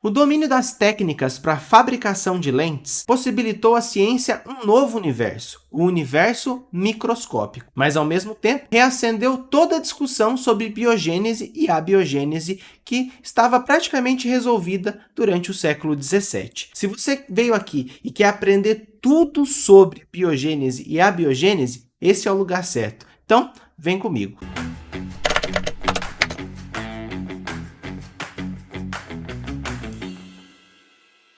O domínio das técnicas para a fabricação de lentes possibilitou à ciência um novo universo, o universo microscópico, mas ao mesmo tempo reacendeu toda a discussão sobre biogênese e abiogênese que estava praticamente resolvida durante o século XVII. Se você veio aqui e quer aprender tudo sobre biogênese e abiogênese, esse é o lugar certo. Então, vem comigo.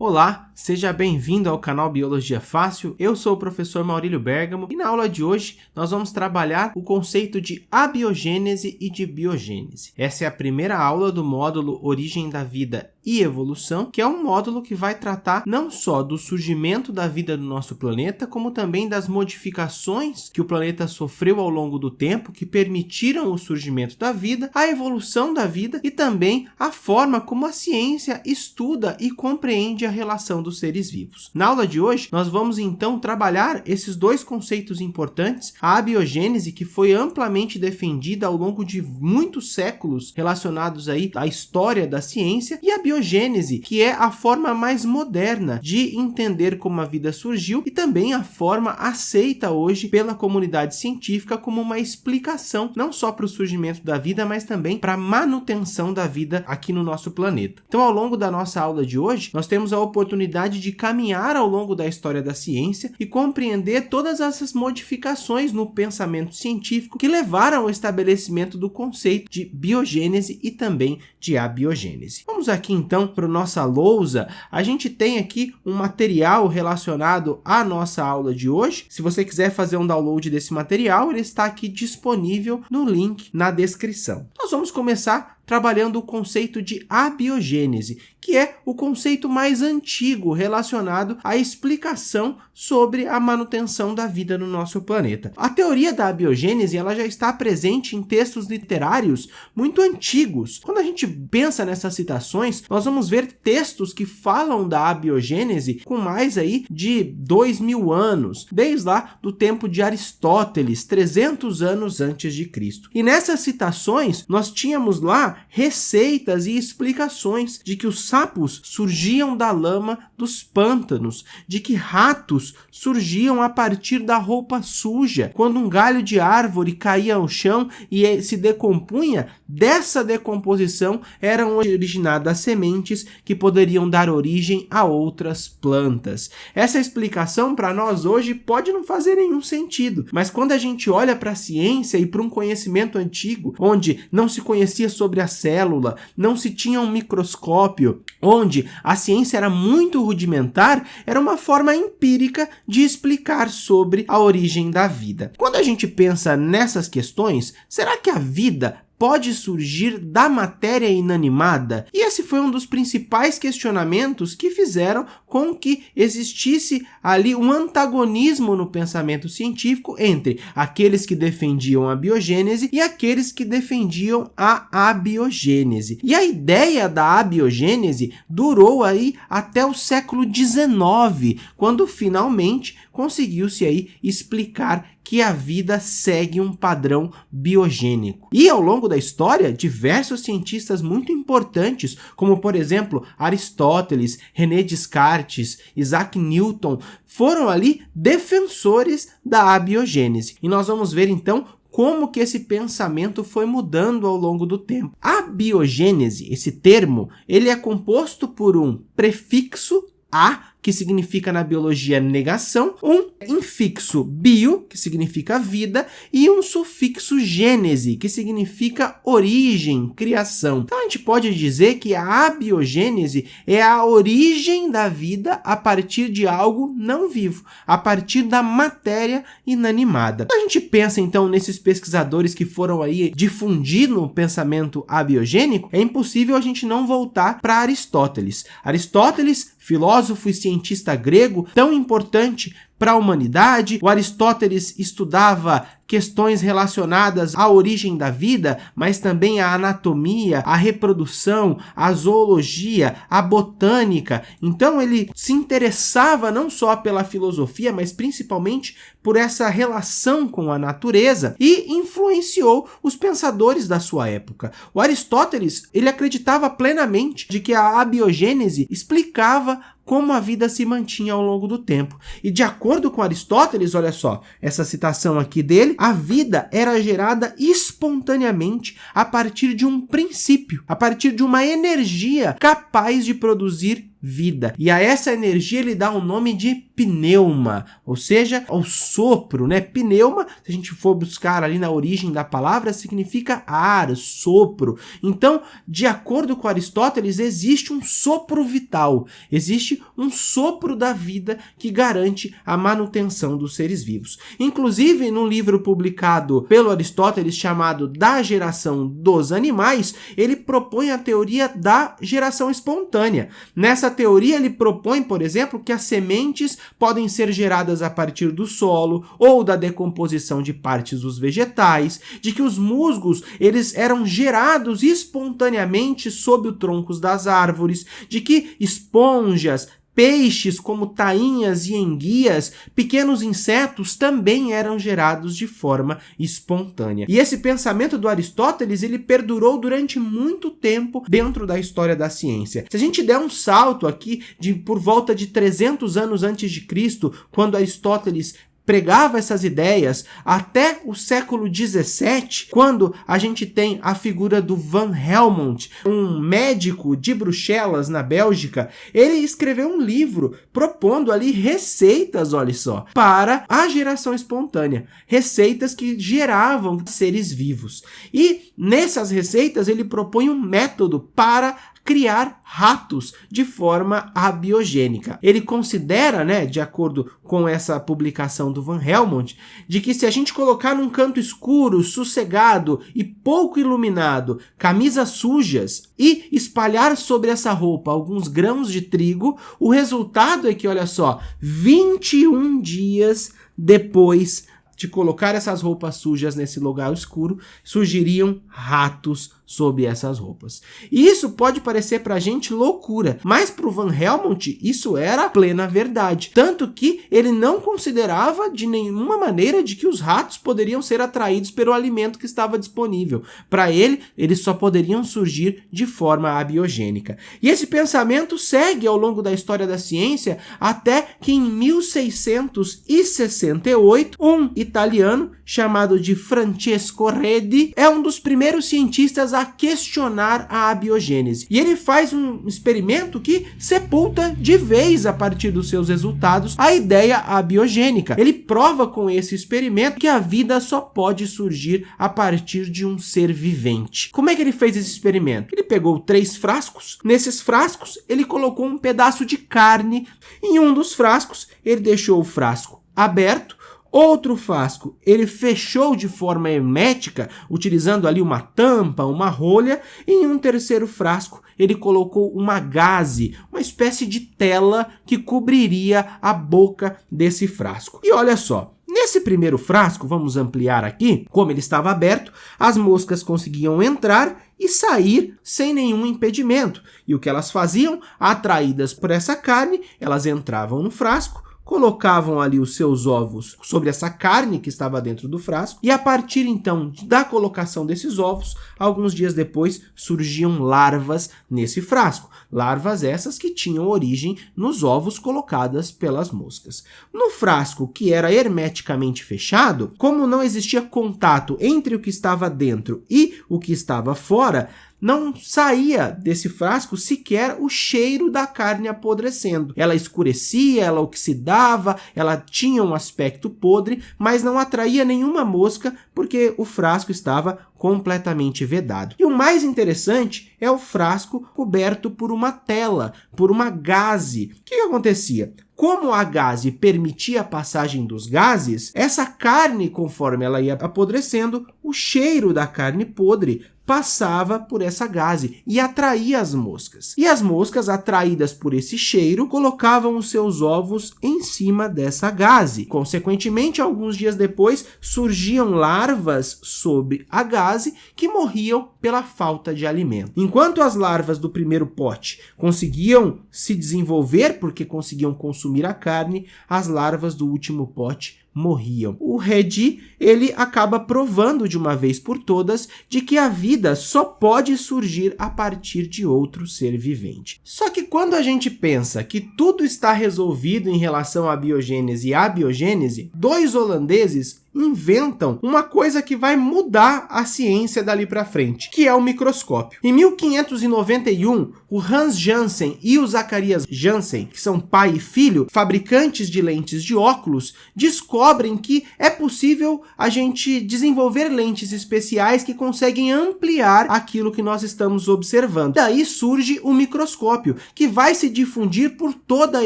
Olá, seja bem-vindo ao canal Biologia Fácil. Eu sou o professor Maurílio Bergamo e na aula de hoje nós vamos trabalhar o conceito de abiogênese e de biogênese. Essa é a primeira aula do módulo Origem da Vida e Evolução, que é um módulo que vai tratar não só do surgimento da vida no nosso planeta, como também das modificações que o planeta sofreu ao longo do tempo, que permitiram o surgimento da vida, a evolução da vida e também a forma como a ciência estuda e compreende a relação dos seres vivos. Na aula de hoje, nós vamos então trabalhar esses dois conceitos importantes, a abiogênese, que foi amplamente defendida ao longo de muitos séculos relacionados aí à história da ciência, e a biogênese, que é a forma mais moderna de entender como a vida surgiu e também a forma aceita hoje pela comunidade científica como uma explicação não só para o surgimento da vida, mas também para a manutenção da vida aqui no nosso planeta. Então, ao longo da nossa aula de hoje, nós temos a oportunidade de caminhar ao longo da história da ciência e compreender todas essas modificações no pensamento científico que levaram ao estabelecimento do conceito de biogênese e também de abiogênese. Vamos aqui então para a nossa lousa. A gente tem aqui um material relacionado à nossa aula de hoje. Se você quiser fazer um download desse material, ele está aqui disponível no link na descrição. Nós vamos começar trabalhando o conceito de abiogênese, que é o conceito mais antigo relacionado à explicação sobre a manutenção da vida no nosso planeta. A teoria da abiogênese ela já está presente em textos literários muito antigos. Quando a gente pensa nessas citações, nós vamos ver textos que falam da abiogênese com mais aí de 2000 anos, desde lá do tempo de Aristóteles, 300 anos antes de Cristo. E nessas citações, nós tínhamos lá receitas e explicações de que os sapos surgiam da lama dos pântanos, de que ratos surgiam a partir da roupa suja. Quando um galho de árvore caía ao chão e se decompunha, dessa decomposição eram originadas sementes que poderiam dar origem a outras plantas. Essa explicação para nós hoje pode não fazer nenhum sentido, mas quando a gente olha para a ciência e para um conhecimento antigo, onde não se conhecia sobre a célula, não se tinha um microscópio, onde a ciência era muito rudimentar, era uma forma empírica de explicar sobre a origem da vida. Quando a gente pensa nessas questões, será que a vida pode surgir da matéria inanimada? E esse foi um dos principais questionamentos que fizeram com que existisse ali um antagonismo no pensamento científico entre aqueles que defendiam a biogênese e aqueles que defendiam a abiogênese. E a ideia da abiogênese durou aí até o século XIX, quando finalmente conseguiu-se aí explicar que a vida segue um padrão biogênico. E ao longo da história, diversos cientistas muito importantes, como por exemplo Aristóteles, René Descartes, Isaac Newton, foram ali defensores da abiogênese. E nós vamos ver então como que esse pensamento foi mudando ao longo do tempo. A biogênese, esse termo, ele é composto por um prefixo a, que significa na biologia negação, um infixo bio, que significa vida, e um sufixo gênese, que significa origem, criação. Então a gente pode dizer que a abiogênese é a origem da vida a partir de algo não vivo, a partir da matéria inanimada. Quando a gente pensa então nesses pesquisadores que foram aí difundindo o pensamento abiogênico, é impossível a gente não voltar para Aristóteles. Aristóteles, filósofo e cientista grego, tão importante para a humanidade. O Aristóteles estudava questões relacionadas à origem da vida, mas também à anatomia, à reprodução, à zoologia, à botânica. Então ele se interessava não só pela filosofia, mas principalmente por essa relação com a natureza e influenciou os pensadores da sua época. O Aristóteles, ele acreditava plenamente de que a abiogênese explicava como a vida se mantinha ao longo do tempo. E de acordo com Aristóteles, olha só, essa citação aqui dele, a vida era gerada espontaneamente a partir de um princípio, a partir de uma energia capaz de produzir vida. E a essa energia ele dá o nome de pneuma, ou seja, o sopro, né? Pneuma, se a gente for buscar ali na origem da palavra, significa ar, sopro. Então, de acordo com Aristóteles, existe um sopro vital, existe um sopro da vida que garante a manutenção dos seres vivos. Inclusive, num livro publicado pelo Aristóteles chamado Da Geração dos Animais, ele propõe a teoria da geração espontânea. Nessa teoria, ele propõe, por exemplo, que as sementes podem ser geradas a partir do solo ou da decomposição de partes dos vegetais, de que os musgos eles eram gerados espontaneamente sob os troncos das árvores, de que esponjas, peixes como tainhas e enguias, pequenos insetos também eram gerados de forma espontânea. E esse pensamento do Aristóteles, ele perdurou durante muito tempo dentro da história da ciência. Se a gente der um salto aqui por volta de 300 anos antes de Cristo, quando Aristóteles pregava essas ideias, até o século XVII, quando a gente tem a figura do Van Helmont, um médico de Bruxelas, na Bélgica, ele escreveu um livro propondo ali receitas, olha só, para a geração espontânea, receitas que geravam seres vivos. E nessas receitas ele propõe um método para criar ratos de forma abiogênica. Ele considera, né, de acordo com essa publicação do Van Helmont, de que se a gente colocar num canto escuro, sossegado e pouco iluminado, camisas sujas e espalhar sobre essa roupa alguns grãos de trigo, o resultado é que, olha só, 21 dias depois de colocar essas roupas sujas nesse lugar escuro, surgiriam ratos sob essas roupas. E isso pode parecer pra gente loucura, mas pro Van Helmont isso era plena verdade. Tanto que ele não considerava de nenhuma maneira de que os ratos poderiam ser atraídos pelo alimento que estava disponível. Para ele, eles só poderiam surgir de forma abiogênica. E esse pensamento segue ao longo da história da ciência até que em 1668, um italiano chamado de Francesco Redi é um dos primeiros cientistas a questionar a abiogênese. E ele faz um experimento que sepulta de vez, a partir dos seus resultados, a ideia abiogênica. Ele prova com esse experimento que a vida só pode surgir a partir de um ser vivente. Como é que ele fez esse experimento? Ele pegou 3 frascos. Nesses frascos, ele colocou um pedaço de carne. Em um dos frascos, ele deixou o frasco aberto. Outro frasco, ele fechou de forma hermética, utilizando ali uma tampa, uma rolha. E em um terceiro frasco, ele colocou uma gaze, uma espécie de tela que cobriria a boca desse frasco. E olha só, nesse primeiro frasco, vamos ampliar aqui, como ele estava aberto, as moscas conseguiam entrar e sair sem nenhum impedimento. E o que elas faziam? Atraídas por essa carne, elas entravam no frasco, colocavam ali os seus ovos sobre essa carne que estava dentro do frasco, e a partir então da colocação desses ovos, alguns dias depois surgiam larvas nesse frasco. Larvas essas que tinham origem nos ovos colocadas pelas moscas. No frasco que era hermeticamente fechado, como não existia contato entre o que estava dentro e o que estava fora, não saía desse frasco sequer o cheiro da carne apodrecendo. Ela escurecia, ela oxidava, ela tinha um aspecto podre, mas não atraía nenhuma mosca porque o frasco estava completamente vedado. E o mais interessante é o frasco coberto por uma tela, por uma gaze. O que acontecia? Como a gaze permitia a passagem dos gases, essa carne, conforme ela ia apodrecendo, o cheiro da carne podre passava por essa gaze e atraía as moscas. E as moscas, atraídas por esse cheiro, colocavam os seus ovos em cima dessa gaze. Consequentemente, alguns dias depois, surgiam larvas sob a gaze que morriam pela falta de alimento. Enquanto as larvas do primeiro pote conseguiam se desenvolver porque conseguiam consumir a carne, as larvas do último pote morriam. O Redi, ele acaba provando de uma vez por todas de que a vida só pode surgir a partir de outro ser vivente. Só que quando a gente pensa que tudo está resolvido em relação à biogênese e abiogênese, dois holandeses inventam uma coisa que vai mudar a ciência dali para frente, que é o microscópio. Em 1591, o Hans Janssen e o Zacharias Janssen, que são pai e filho, fabricantes de lentes de óculos, descobrem que é possível a gente desenvolver lentes especiais que conseguem ampliar aquilo que nós estamos observando. Daí surge o microscópio, que vai se difundir por toda a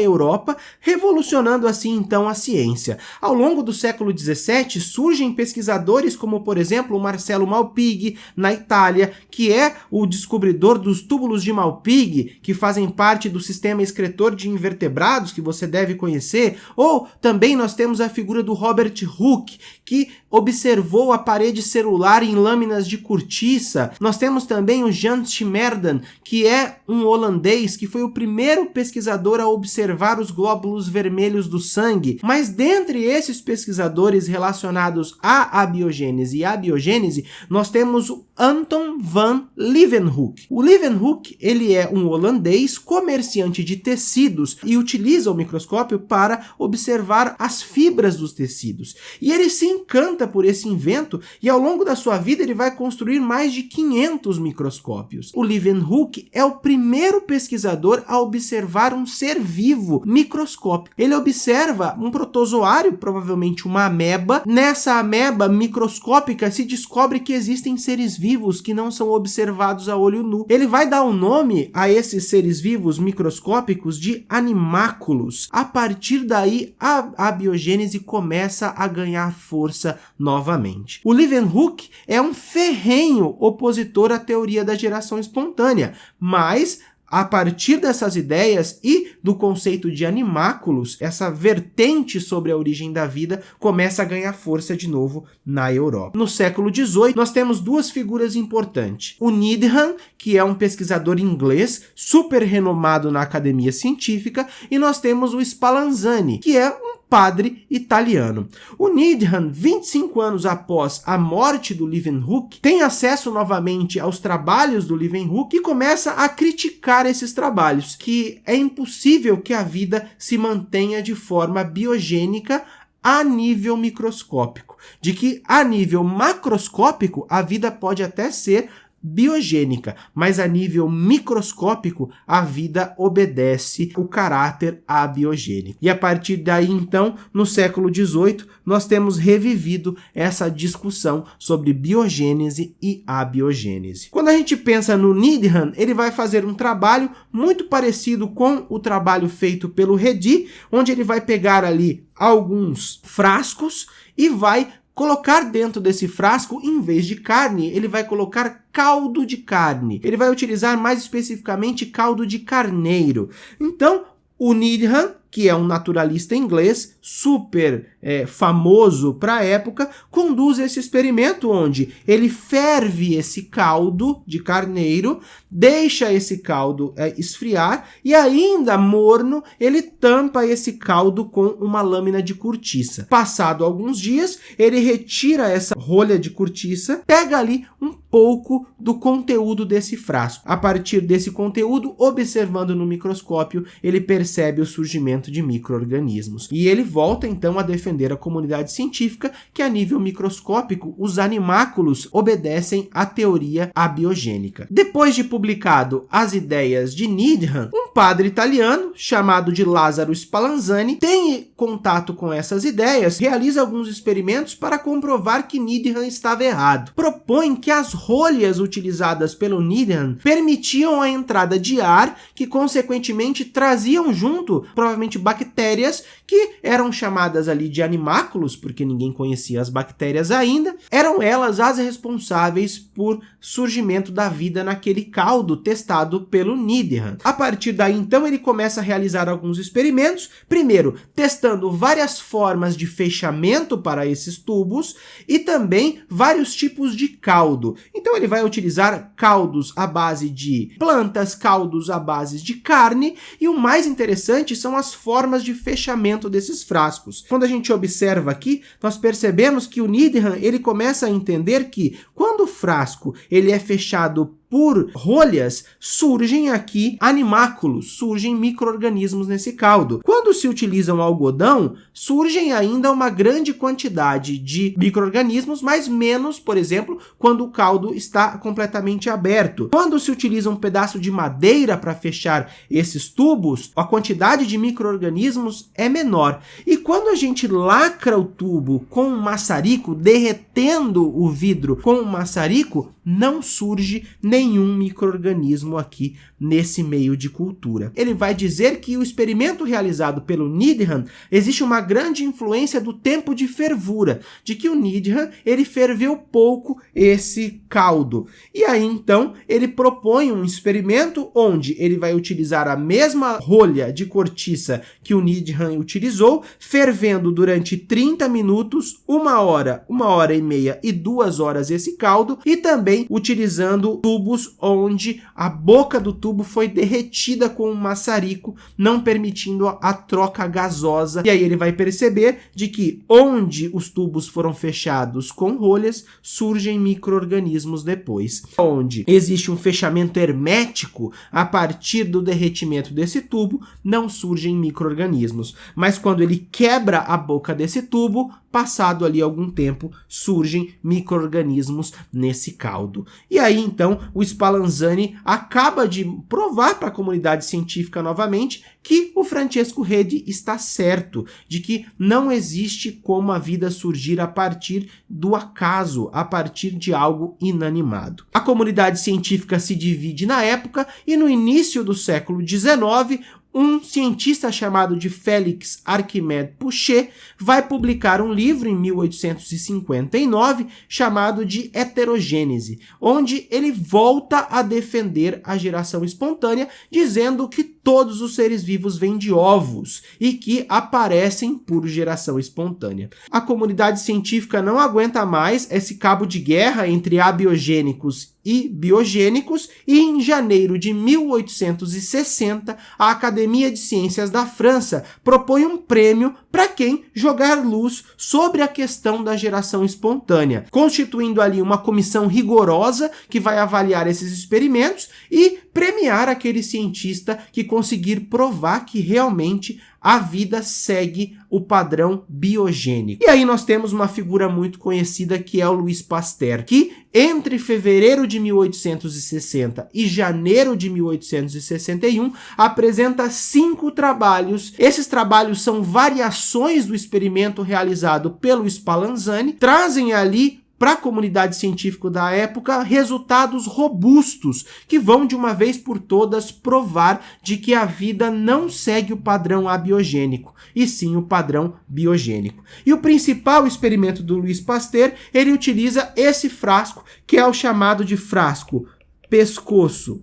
Europa, revolucionando assim então a ciência. Ao longo do século XVII, surgem pesquisadores como, por exemplo, o Marcello Malpighi, na Itália, que é o descobridor dos túbulos de Malpighi, que fazem parte do sistema excretor de invertebrados, que você deve conhecer. Ou também nós temos a figura do Robert Hooke, que observou a parede celular em lâminas de cortiça. Nós temos também o Jan Schimmerdam, que é um holandês, que foi o primeiro pesquisador a observar os glóbulos vermelhos do sangue. Mas dentre esses pesquisadores relacionados à abiogênese e abiogênese, nós temos o Anton van Leeuwenhoek. O Leeuwenhoek, ele é um holandês comerciante de tecidos e utiliza o microscópio para observar as fibras dos tecidos. E ele se encanta por esse invento e ao longo da sua vida ele vai construir mais de 500 microscópios. O Leeuwenhoek é o primeiro pesquisador a observar um ser vivo microscópico. Ele observa um protozoário, provavelmente uma ameba. Nessa ameba microscópica se descobre que existem seres vivos que não são observados a olho nu. Ele vai dar o nome a esses seres vivos microscópicos de animáculos. A partir daí, a abiogênese começa a ganhar força novamente. O Leeuwenhoek é um ferrenho opositor à teoria da geração espontânea, mas a partir dessas ideias e do conceito de animáculos, essa vertente sobre a origem da vida começa a ganhar força de novo na Europa. No século XVIII, nós temos duas figuras importantes. O Needham, que é um pesquisador inglês super renomado na academia científica, e nós temos o Spallanzani, que é um padre italiano. O Needham, 25 anos após a morte do Leeuwenhoek, tem acesso novamente aos trabalhos do Leeuwenhoek e começa a criticar esses trabalhos, que é impossível que a vida se mantenha de forma biogênica a nível microscópico, de que a nível macroscópico a vida pode até ser biogênica, mas a nível microscópico a vida obedece o caráter abiogênico. E a partir daí, então, no século XVIII, nós temos revivido essa discussão sobre biogênese e abiogênese. Quando a gente pensa no Needham, ele vai fazer um trabalho muito parecido com o trabalho feito pelo Redi, onde ele vai pegar ali alguns frascos e vai colocar dentro desse frasco, em vez de carne, ele vai colocar caldo de carne. Ele vai utilizar mais especificamente caldo de carneiro. Então, o Needham, que é um naturalista inglês super famoso para a época, conduz esse experimento onde ele ferve esse caldo de carneiro, deixa esse caldo esfriar e ainda morno ele tampa esse caldo com uma lâmina de cortiça. Passado alguns dias, ele retira essa rolha de cortiça, pega ali um pouco do conteúdo desse frasco. A partir desse conteúdo, observando no microscópio, ele percebe o surgimento de micro-organismos. E ele volta então a defender a comunidade científica que a nível microscópico os animáculos obedecem à teoria abiogênica. Depois de publicado as ideias de Needham, um padre italiano, chamado de Lazzaro Spallanzani, tem contato com essas ideias, realiza alguns experimentos para comprovar que Needham estava errado. Propõe que as rolhas utilizadas pelo Needham permitiam a entrada de ar, que consequentemente traziam junto, provavelmente, bactérias que eram chamadas ali de animáculos, porque ninguém conhecia as bactérias ainda, eram elas as responsáveis por surgimento da vida naquele caldo testado pelo Needham. A partir daí, então, ele começa a realizar alguns experimentos, primeiro, testando várias formas de fechamento para esses tubos e também vários tipos de caldo. Então, ele vai utilizar caldos à base de plantas, caldos à base de carne, e o mais interessante são as formas de fechamento desses frascos. Quando a gente observa aqui, nós percebemos que o Needham, ele começa a entender que quando o frasco ele é fechado por rolhas, surgem aqui animáculos, surgem micro-organismos nesse caldo. Quando se utiliza um algodão, surgem ainda uma grande quantidade de micro-organismos, mas menos, por exemplo, quando o caldo está completamente aberto. Quando se utiliza um pedaço de madeira para fechar esses tubos, a quantidade de micro-organismos é menor. E quando a gente lacra o tubo com um maçarico, derretendo o vidro com um maçarico, não surge nenhum micro-organismo aqui nesse meio de cultura. Ele vai dizer que o experimento realizado pelo Needham, existe uma grande influência do tempo de fervura, de que o Needham, ele ferveu pouco esse caldo. E aí, então, ele propõe um experimento onde ele vai utilizar a mesma rolha de cortiça que o Needham utilizou, fervendo durante 30 minutos, 1 hora, 1 hora e meia e 2 horas esse caldo, e também utilizando tubos onde a boca do tubo foi derretida com um maçarico, não permitindo a troca gasosa. E aí ele vai perceber de que onde os tubos foram fechados com rolhas, surgem micro-organismos depois. Onde existe um fechamento hermético, a partir do derretimento desse tubo, não surgem micro-organismos. Mas quando ele quebra a boca desse tubo, passado ali algum tempo, surgem micro-organismos nesse caldo. E aí, então, o Spallanzani acaba de provar para a comunidade científica novamente que o Francesco Redi está certo, de que não existe como a vida surgir a partir do acaso, a partir de algo inanimado. A comunidade científica se divide na época e no início do século XIX, um cientista chamado de Félix Archimede Pouchet vai publicar um livro em 1859 chamado de Heterogênese, onde ele volta a defender a geração espontânea, dizendo que todos os seres vivos vêm de ovos e que aparecem por geração espontânea. A comunidade científica não aguenta mais esse cabo de guerra entre abiogênicos e biogênicos, e em janeiro de 1860, a Academia de Ciências da França propõe um prêmio para quem jogar luz sobre a questão da geração espontânea, constituindo ali uma comissão rigorosa que vai avaliar esses experimentos e premiar aquele cientista que conseguir provar que realmente a vida segue o padrão biogênico. E aí nós temos uma figura muito conhecida que é o Louis Pasteur, que entre fevereiro de 1860 e janeiro de 1861 apresenta 5 trabalhos. Esses trabalhos são variações do experimento realizado pelo Spallanzani, trazem ali para a comunidade científica da época resultados robustos que vão de uma vez por todas provar de que a vida não segue o padrão abiogênico, e sim o padrão biogênico. E o principal experimento do Louis Pasteur, ele utiliza esse frasco, que é o chamado de frasco pescoço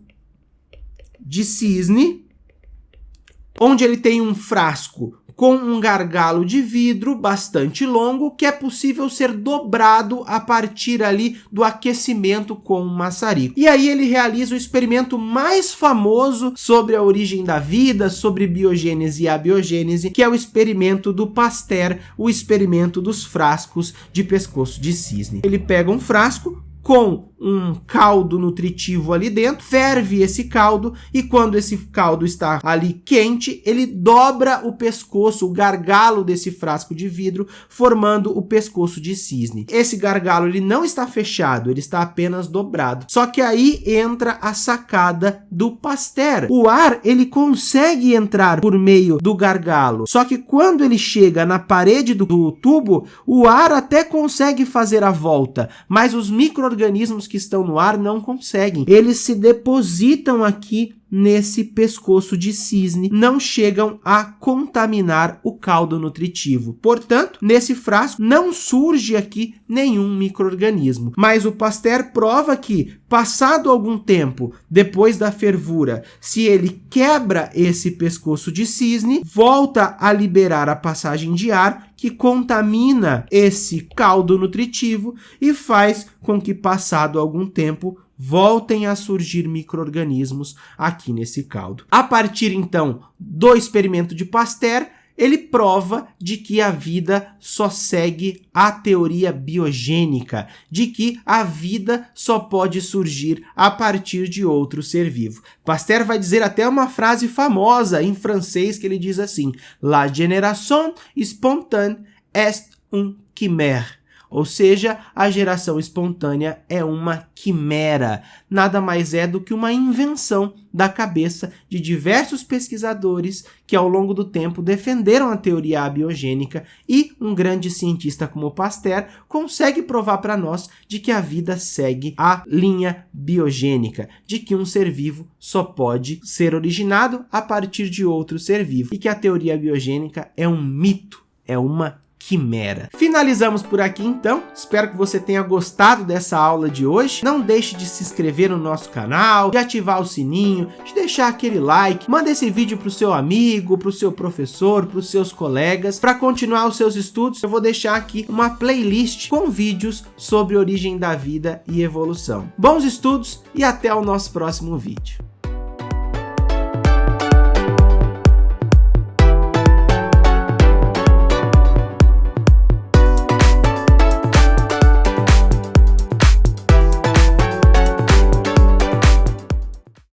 de cisne, onde ele tem um frasco com um gargalo de vidro bastante longo, que é possível ser dobrado a partir ali do aquecimento com um maçarico. E aí ele realiza o experimento mais famoso sobre a origem da vida, sobre biogênese e abiogênese, que é o experimento do Pasteur, o experimento dos frascos de pescoço de cisne. Ele pega um frasco com um caldo nutritivo ali dentro, ferve esse caldo e quando esse caldo está ali quente, ele dobra o pescoço, o gargalo desse frasco de vidro, formando o pescoço de cisne. Esse gargalo ele não está fechado, ele está apenas dobrado. Só que aí entra a sacada do Pasteur. O ar ele consegue entrar por meio do gargalo, só que quando ele chega na parede do tubo, o ar até consegue fazer a volta, mas os micro-organismos que estão no ar não conseguem. Eles se depositam aqui nesse pescoço de cisne, não chegam a contaminar o caldo nutritivo. Portanto, nesse frasco não surge aqui nenhum micro-organismo. Mas o Pasteur prova que, passado algum tempo, depois da fervura, se ele quebra esse pescoço de cisne, volta a liberar a passagem de ar, que contamina esse caldo nutritivo e faz com que, passado algum tempo, voltem a surgir micro-organismos aqui nesse caldo. A partir, então, do experimento de Pasteur, ele prova de que a vida só segue a teoria biogênica, de que a vida só pode surgir a partir de outro ser vivo. Pasteur vai dizer até uma frase famosa em francês que ele diz assim: La génération spontanée est une chimère. Ou seja, a geração espontânea é uma quimera, nada mais é do que uma invenção da cabeça de diversos pesquisadores que ao longo do tempo defenderam a teoria abiogênica e um grande cientista como Pasteur consegue provar para nós de que a vida segue a linha biogênica, de que um ser vivo só pode ser originado a partir de outro ser vivo e que a teoria biogênica é um mito, é uma quimera. Finalizamos por aqui então, espero que você tenha gostado dessa aula de hoje. Não deixe de se inscrever no nosso canal, de ativar o sininho, de deixar aquele like, manda esse vídeo para o seu amigo, para o seu professor, para os seus colegas. Para continuar os seus estudos, eu vou deixar aqui uma playlist com vídeos sobre origem da vida e evolução. Bons estudos e até o nosso próximo vídeo.